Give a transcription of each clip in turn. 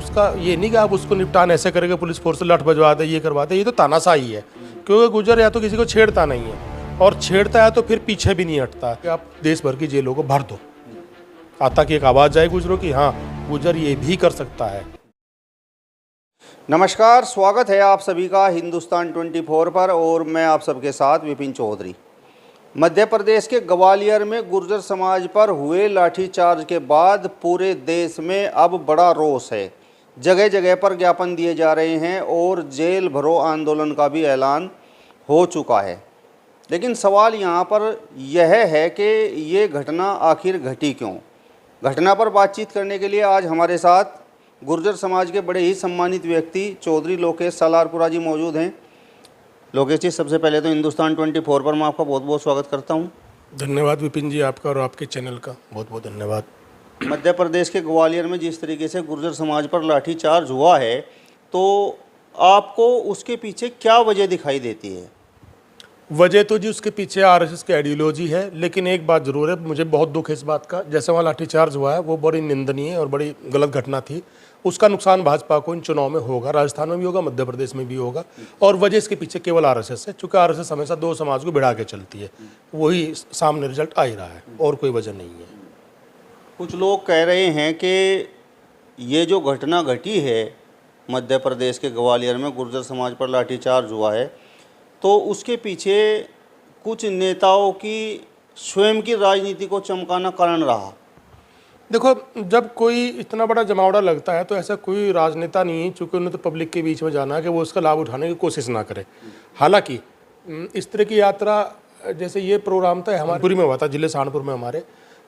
उसका ये नहीं कि आप उसको निपटान ऐसे करेंगे, पुलिस फोर्स से लठ बजवा दे, ये करवा दे, ये तो तानाशाही है। क्योंकि गुजर या तो किसी को छेड़ता नहीं है, और छेड़ता है तो फिर पीछे भी नहीं हटता कि आप देश भर की जेलों को भर दो, ताकि एक आवाज़ जाए गुजरों की, हाँ गुजर ये भी कर सकता है। नमस्कार, स्वागत है आप सभी का हिंदुस्तान 24 पर और मैं आप सबके साथ विपिन चौधरी। मध्य प्रदेश के ग्वालियर में गुर्जर समाज पर हुए लाठीचार्ज के बाद पूरे देश में अब बड़ा रोष है। जगह जगह पर ज्ञापन दिए जा रहे हैं और जेल भरो आंदोलन का भी ऐलान हो चुका है। लेकिन सवाल यहाँ पर यह है कि ये घटना आखिर घटी क्यों। घटना पर बातचीत करने के लिए आज हमारे साथ गुर्जर समाज के बड़े ही सम्मानित व्यक्ति चौधरी लोकेश सालारपुरा जी मौजूद हैं। लोकेश जी, सबसे पहले तो हिंदुस्तान 24 पर मैं आपका बहुत बहुत स्वागत करता हूं। धन्यवाद विपिन जी, आपका और आपके चैनल का बहुत बहुत धन्यवाद। मध्य प्रदेश के ग्वालियर में जिस तरीके से गुर्जर समाज पर लाठीचार्ज हुआ है, तो आपको उसके पीछे क्या वजह दिखाई देती है? वजह तो जी उसके पीछे आरएसएस की आइडियोलॉजी है, लेकिन एक बात जरूर है, मुझे बहुत दुख है इस बात का। जैसे वहाँ लाठीचार्ज हुआ है वो बड़ी निंदनीय और बड़ी गलत घटना थी। उसका नुकसान भाजपा को इन चुनाव में होगा, राजस्थान में भी होगा, मध्य प्रदेश में भी होगा, और वजह इसके पीछे केवल आरएसएस है। चूँकि आरएसएस हमेशा दो समाज को भिड़ा के चलती है, वही सामने रिजल्ट आ ही रहा है, और कोई वजह नहीं है। कुछ लोग कह रहे हैं कि ये जो घटना घटी है मध्य प्रदेश के ग्वालियर में गुर्जर समाज पर लाठीचार्ज हुआ है, तो उसके पीछे कुछ नेताओं की स्वयं की राजनीति को चमकाना कारण रहा। देखो, जब कोई इतना बड़ा जमावड़ा लगता है तो ऐसा कोई राजनेता नहीं है, चूँकि उन्हें तो पब्लिक के बीच में जाना है, कि वो उसका लाभ उठाने की कोशिश ना करे। हालांकि इस तरह की यात्रा, जैसे ये प्रोग्राम था हमारे पुरी में हुआ था, जिले सहारनपुर में हमारे,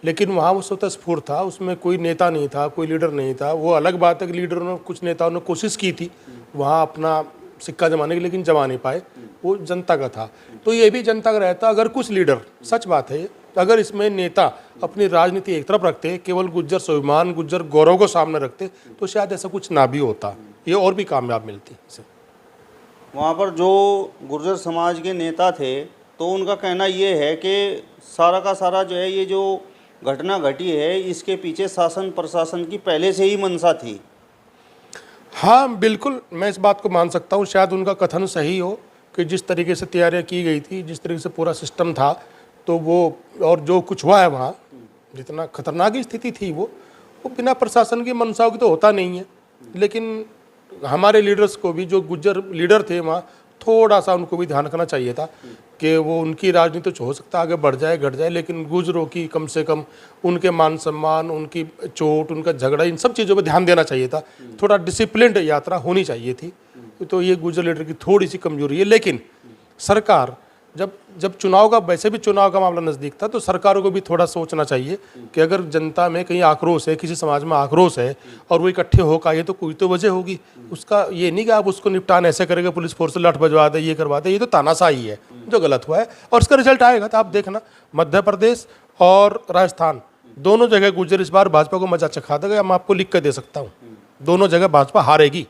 लेकिन वहाँ वो स्वतःस्फूर्त था, उसमें कोई नेता नहीं था, कोई लीडर नहीं था। वो अलग बात है कि लीडरों ने, कुछ नेताओं ने कोशिश की थी वहाँ अपना सिक्का जमाने की, लेकिन जमा नहीं पाए। वो जनता का था, तो ये भी जनता का रहता। अगर कुछ लीडर, सच बात है, अगर इसमें नेता अपनी राजनीति एक तरफ रखते, केवल गुज्जर स्वाभिमान, गुज्जर गौरव को सामने रखते, तो शायद ऐसा कुछ ना भी होता, ये और भी कामयाब मिलती इसे। वहाँ पर जो गुर्जर समाज के नेता थे, तो उनका कहना ये है कि सारा का सारा जो है, ये जो घटना घटी है, इसके पीछे शासन प्रशासन की पहले से ही मंशा थी। हाँ बिल्कुल, मैं इस बात को मान सकता हूँ। शायद उनका कथन सही हो कि जिस तरीके से तैयारियाँ की गई थी, जिस तरीके से पूरा सिस्टम था, तो वो, और जो कुछ हुआ है वहाँ, जितना खतरनाक स्थिति थी, वो बिना प्रशासन की मंशाओं की तो होता नहीं है। लेकिन हमारे लीडर्स को भी, जो गुज्जर लीडर थे वहाँ, थोड़ा सा उनको भी ध्यान रखना चाहिए था कि वो, उनकी राजनीति तो हो सकता है आगे बढ़ जाए, घट जाए, लेकिन गुजरों की कम से कम उनके मान सम्मान, उनकी चोट, उनका झगड़ा, इन सब चीज़ों पर ध्यान देना चाहिए था। थोड़ा डिसिप्लिन्ड यात्रा होनी चाहिए थी। तो ये गुजर लीडर की थोड़ी सी कमजोरी है। लेकिन सरकार, जब चुनाव का, वैसे भी चुनाव का मामला नज़दीक था, तो सरकारों को भी थोड़ा सोचना चाहिए कि अगर जनता में कहीं आक्रोश है, किसी समाज में आक्रोश है, और वो इकट्ठे होकर आए, तो कोई तो वजह होगी। उसका ये नहीं कि आप उसको निपटान ऐसे करेंगे, पुलिस फोर्स से लठ बजवा दे, ये करवा दे, ये तो तानाशाही है जो गलत हुआ है, और उसका रिजल्ट आएगा। तो आप देखना, मध्य प्रदेश और राजस्थान दोनों जगह गुज्जर इस बार भाजपा को मजा चखा देगा। मैं आपको लिख कर दे सकता हूँ, दोनों जगह भाजपा हारेगी,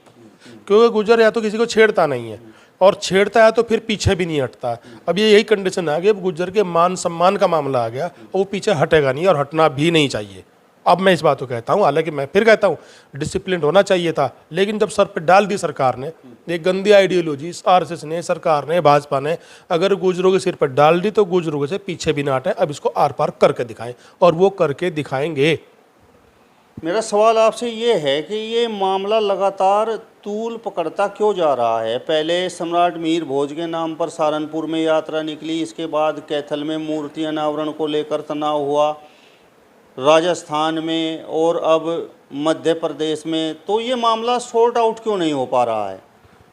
क्योंकि गुज्जर या तो किसी को छेड़ता नहीं है, और छेड़ता है तो फिर पीछे भी नहीं हटता। अब ये यही कंडीशन आ गई, अब गुज्जर के मान सम्मान का मामला आ गया, और वो पीछे हटेगा नहीं, और हटना भी नहीं चाहिए। अब मैं इस बात को कहता हूँ, हालांकि मैं फिर कहता हूँ, डिसिप्लिन होना चाहिए था, लेकिन जब सर पे डाल दी सरकार ने एक गंदी आइडियोलॉजी, आरएसएस ने, सरकार ने, भाजपा ने, अगर गुजरों के सिर पर डाल दी, तो गुजरों से पीछे भी ना हटें। अब इसको आर पार करके दिखाएं, और वो करके दिखाएंगे। मेरा सवाल आपसे ये है कि ये मामला लगातार तूल पकड़ता क्यों जा रहा है? पहले सम्राट मीर भोज के नाम पर सहारनपुर में यात्रा निकली, इसके बाद कैथल में मूर्ति अनावरण को लेकर तनाव हुआ, राजस्थान में, और अब मध्य प्रदेश में। तो ये मामला सॉर्ट आउट क्यों नहीं हो पा रहा है?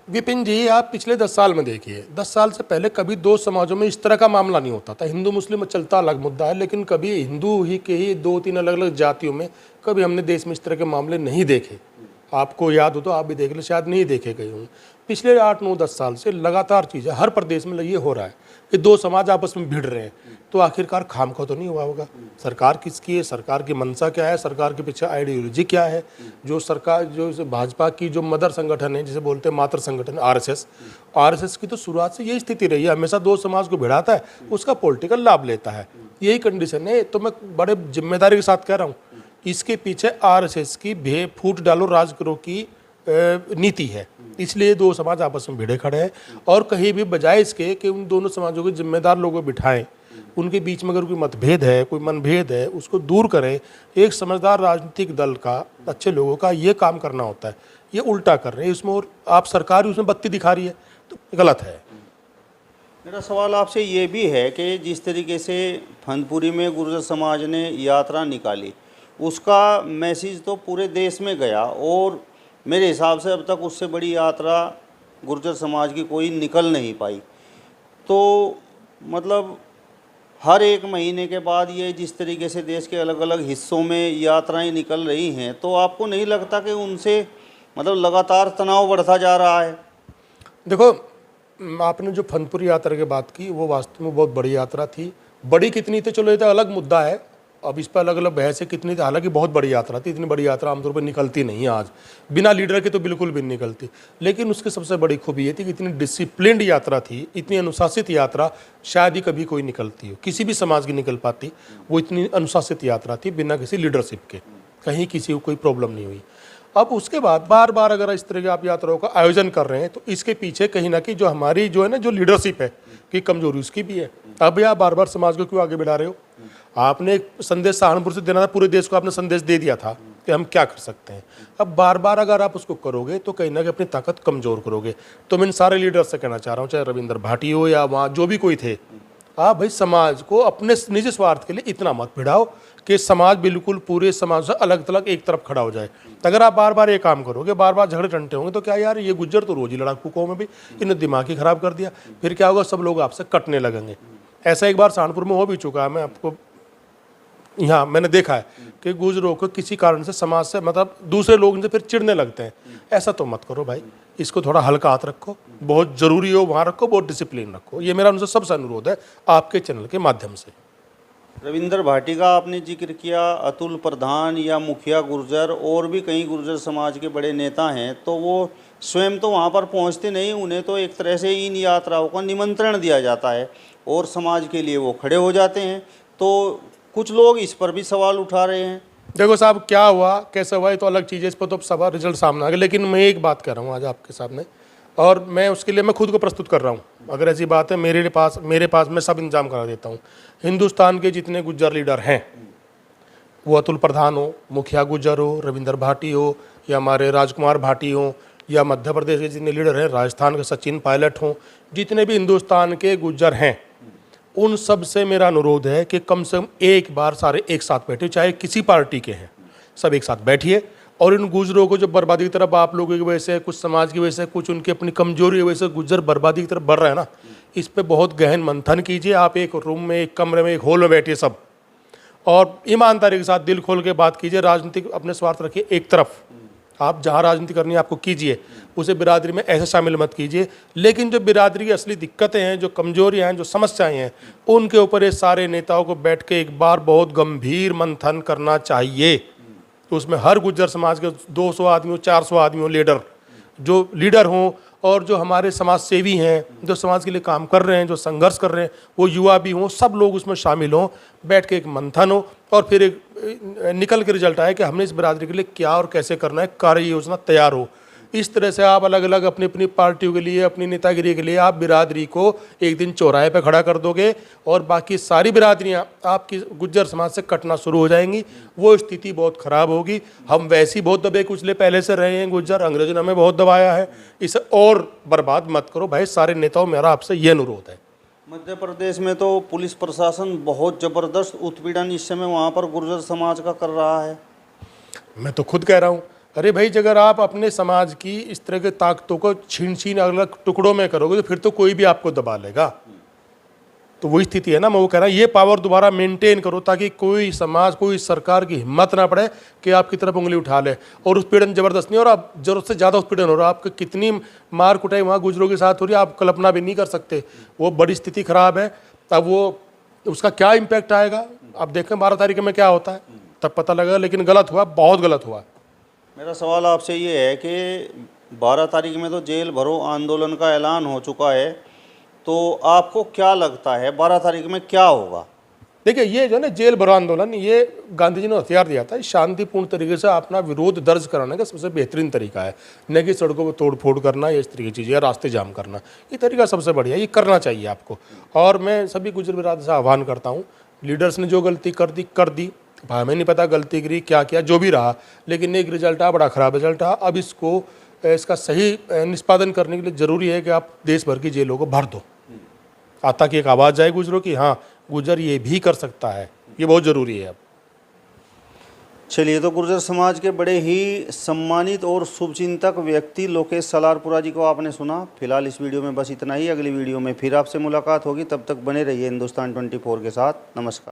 विपिन जी, आप पिछले 10 साल में देखिए, 10 साल से पहले कभी दो समाजों में इस तरह का मामला नहीं होता था। हिंदू मुस्लिम चलता अलग मुद्दा है, लेकिन कभी हिंदू ही के ही 2-3 अलग अलग जातियों में कभी हमने देश में इस तरह के मामले नहीं देखे। आपको याद हो तो आप भी देख ले, शायद नहीं देखे गए होंगे। पिछले 8-9-10 साल से लगातार चीज़ है, हर प्रदेश में ये हो रहा है कि दो समाज आपस में भिड़ रहे हैं। तो आखिरकार खाम खा तो नहीं हुआ होगा। सरकार किसकी है, सरकार की मंशा क्या है, सरकार के पीछे आइडियोलॉजी क्या है। जो सरकार, जो भाजपा की जो मदर संगठन है, जिसे बोलते हैं मातृ संगठन, आरएसएस की तो शुरुआत से यही स्थिति रही है, हमेशा दो समाज को भिड़ाता है, उसका पॉलिटिकल लाभ लेता है। यही कंडीशन है। तो मैं बड़े जिम्मेदारी के साथ कह रहा हूँ इसके पीछे आरएसएस की भे फूट डालो राज करो की नीति है। इसलिए दो समाज आपस में भिड़े खड़े हैं और कहीं भी बजाय इसके कि उन दोनों समाजों के जिम्मेदार लोगों को बिठाएं, उनके बीच में अगर कोई मतभेद है, कोई मनभेद है, उसको दूर करें। एक समझदार राजनीतिक दल का, अच्छे लोगों का ये काम करना होता है। ये उल्टा कर रहे हैं इसमें, और आप सरकार उसमें बत्ती दिखा रही है तो गलत है। मेरा सवाल आपसे ये भी है कि जिस तरीके से फंदपुरी में गुर्जर समाज ने यात्रा निकाली, उसका मैसेज तो पूरे देश में गया और मेरे हिसाब से अब तक उससे बड़ी यात्रा गुर्जर समाज की कोई निकल नहीं पाई। तो मतलब हर एक महीने के बाद ये जिस तरीके से देश के अलग अलग हिस्सों में यात्राएं निकल रही हैं, तो आपको नहीं लगता कि उनसे मतलब लगातार तनाव बढ़ता जा रहा है? देखो, आपने जो फंदपुरी यात्रा की बात की वो वास्तव में बहुत बड़ी यात्रा थी। बड़ी कितनी थी चलो ये तो अलग मुद्दा है, अब इस पर अलग अलग बहस है कितनी थी। हालांकि बहुत बड़ी यात्रा थी, इतनी बड़ी यात्रा आमतौर पर निकलती नहीं है आज, बिना लीडर के तो बिल्कुल भी नहीं निकलती। लेकिन उसकी सबसे बड़ी खूबी ये थी कि इतनी डिसिप्लिन्ड यात्रा थी, इतनी अनुशासित यात्रा शायद ही कभी कोई निकलती हो, किसी भी समाज की निकल पाती। वो इतनी अनुशासित यात्रा थी बिना किसी लीडरशिप के, कहीं किसी को कोई प्रॉब्लम नहीं हुई। अब उसके बाद बार बार अगर इस तरह की आप यात्राओं का आयोजन कर रहे हैं तो इसके पीछे कहीं ना कहीं जो हमारी जो है ना जो लीडरशिप है कि कमजोरी उसकी भी है। अब आप बार बार समाज को क्यों आगे बढ़ा रहे हो? आपने एक संदेश सहारनपुर से देना था, पूरे देश को आपने संदेश दे दिया था कि हम क्या कर सकते हैं। अब बार बार अगर आप उसको करोगे तो कहीं ना कहीं अपनी ताकत कमजोर करोगे। तो मैं इन सारे लीडर से कहना चाह रहा हूँ, चाहे रविंद्र भाटी हो या वहाँ जो भी कोई थे, आप भाई समाज को अपने निजी स्वार्थ के लिए इतना मत भिड़ाओ कि समाज बिल्कुल पूरे समाज से अलग थलग एक तरफ खड़ा हो जाए। अगर आप बार बार ये काम करोगे, बार बार झगड़े टंटे होंगे, तो क्या यार ये गुज्जर तो रोज ही लड़ाकू कौम में भी, इन्हें दिमाग ही खराब कर दिया। फिर क्या होगा, सब लोग आपसे कटने लगेंगे। ऐसा एक बार सहारनपुर में हो भी चुका है। मैं आपको यहाँ मैंने देखा है कि गुजरों को किसी कारण से समाज से मतलब दूसरे लोग इनसे फिर चिढ़ने लगते हैं। ऐसा तो मत करो भाई, इसको थोड़ा हल्का हाथ रखो, बहुत जरूरी हो वहाँ रखो, बहुत डिसिप्लिन रखो। ये मेरा उनसे सबसे अनुरोध है आपके चैनल के माध्यम से। रविंद्र भाटी का आपने जिक्र किया, अतुल प्रधान या मुखिया गुर्जर और भी कई गुर्जर समाज के बड़े नेता हैं, तो वो स्वयं तो वहाँ पर पहुँचते नहीं, उन्हें तो एक तरह से इन यात्राओं का निमंत्रण दिया जाता है और समाज के लिए वो खड़े हो जाते हैं। तो कुछ लोग इस पर भी सवाल उठा रहे हैं। देखो साहब, क्या हुआ कैसे हुआ ये तो अलग चीज़ है, इस पर तो सब रिजल्ट सामने आ गया। लेकिन मैं एक बात कर रहा हूँ आज आपके सामने, और मैं उसके लिए मैं खुद को प्रस्तुत कर रहा हूँ। अगर ऐसी बात है मेरे पास मैं सब इंतजाम करा देता हूँ। हिंदुस्तान के जितने गुज्जर लीडर हैं, वो अतुल प्रधान हो, मुखिया गुज्जर हो, रविंद्र भाटी हो, या हमारे राजकुमार भाटी हो, या मध्य प्रदेश के जितने लीडर हैं, राजस्थान के सचिन पायलट हों, जितने भी हिंदुस्तान के गुज्जर हैं, उन सब से मेरा अनुरोध है कि कम से कम एक बार सारे एक साथ बैठे, चाहे किसी पार्टी के हैं, सब एक साथ बैठिए और इन गुजरों को जो बर्बादी की तरफ आप लोगों की वजह से, कुछ समाज की वजह से, कुछ उनकी अपनी कमजोरी की वजह से गुज्जर बर्बादी की तरफ बढ़ रहा है ना, इस पे बहुत गहन मंथन कीजिए। आप एक रूम में, एक कमरे में, एक हॉल में बैठिए सब, और ईमानदारी के साथ दिल खोल के बात कीजिए। राजनीतिक अपने स्वार्थ रखिए एक तरफ, आप जहाँ राजनीति करनी है आपको कीजिए, उसे बिरादरी में ऐसे शामिल मत कीजिए। लेकिन जो बिरादरी की असली दिक्कतें हैं, जो कमजोरियाँ हैं, जो समस्याएं हैं, उनके ऊपर ये सारे नेताओं को बैठ के एक बार बहुत गंभीर मंथन करना चाहिए। तो उसमें हर गुज्जर समाज के 200 आदमी हो, 400 आदमी हो, जो लीडर हों, और जो हमारे समाज सेवी हैं, जो समाज के लिए काम कर रहे हैं, जो संघर्ष कर रहे हैं, वो युवा भी हों, सब लोग उसमें शामिल हों, बैठ के एक मंथन हो और फिर एक निकल के रिजल्ट आए कि हमने इस बिरादरी के लिए क्या और कैसे करना है, कार्य योजना तैयार हो। इस तरह से आप अलग अलग अपनी अपनी पार्टियों के लिए, अपनी नेतागिरी के लिए आप बिरादरी को एक दिन चौराहे पे खड़ा कर दोगे और बाकी सारी बिरादरियां आपकी गुज्जर समाज से कटना शुरू हो जाएंगी। वो स्थिति बहुत ख़राब होगी। हम वैसे ही बहुत दबे कुचले पहले से रहे हैं गुज्जर, अंग्रेजों ने हमें बहुत दबाया है, इसे और बर्बाद मत करो भाई सारे नेताओं। मेरा आपसे ये अनुरोध है। मध्य प्रदेश में तो पुलिस प्रशासन बहुत ज़बरदस्त उत्पीड़न इस समय वहाँ पर गुर्जर समाज का कर रहा है। मैं तो खुद कह रहा हूँ, अरे भाई अगर आप अपने समाज की इस तरह के ताकतों को छीन अलग टुकड़ों में करोगे तो फिर तो कोई भी आपको दबा लेगा। तो वही स्थिति है ना, मैं वो कह रहा हूँ ये पावर दोबारा मेंटेन करो ताकि कोई समाज, कोई सरकार की हिम्मत ना पड़े कि आपकी तरफ उंगली उठा ले। और उत्पीड़न जबरदस्त नहीं हो रहा, आप जरूरत से ज़्यादा उत्पीड़न हो रहा है। आपको कितनी मार कुटाई वहाँ गुजरों के साथ हो रही है आप कल्पना भी नहीं कर सकते। वो बड़ी स्थिति खराब है। अब वो उसका क्या इम्पैक्ट आएगा आप देखें 12 तारीख में क्या होता है, तब पता लगेगा। लेकिन गलत हुआ, बहुत गलत हुआ। मेरा सवाल आपसे ये है कि 12 तारीख में तो जेल भरो आंदोलन का ऐलान हो चुका है, तो आपको क्या लगता है 12 तारीख में क्या होगा? देखिए ये जो है ना जेल भरो आंदोलन, ये गांधी जी ने हथियार दिया था, शांतिपूर्ण तरीके से अपना विरोध दर्ज कराने का सबसे बेहतरीन तरीका है, न कि सड़कों पर तोड़ फोड़ करना या इस तरीके की चीज़ें या रास्ते जाम करना। ये तरीका सबसे बढ़िया, ये करना चाहिए आपको। और मैं सभी गुजर बिरादर से आह्वान करता हूँ, लीडर्स ने जो गलती कर दी, हमें नहीं पता गलती करी क्या किया, जो भी रहा, लेकिन एक रिजल्ट आया, बड़ा ख़राब रिजल्ट आया। अब इसका सही निष्पादन करने के लिए ज़रूरी है कि आप देश भर की जेलों को भर दो, ताकि एक आवाज़ जाए गुजरों की, हाँ गुजर ये भी कर सकता है। ये बहुत ज़रूरी है अब। चलिए, तो गुर्जर समाज के बड़े ही सम्मानित और शुभचिंतक व्यक्ति लोकेश सलारपुरा जी को आपने सुना। फिलहाल इस वीडियो में बस इतना ही। अगली वीडियो में फिर आपसे मुलाकात होगी, तब तक बने रहिए हिंदुस्तान 24 के साथ। नमस्कार।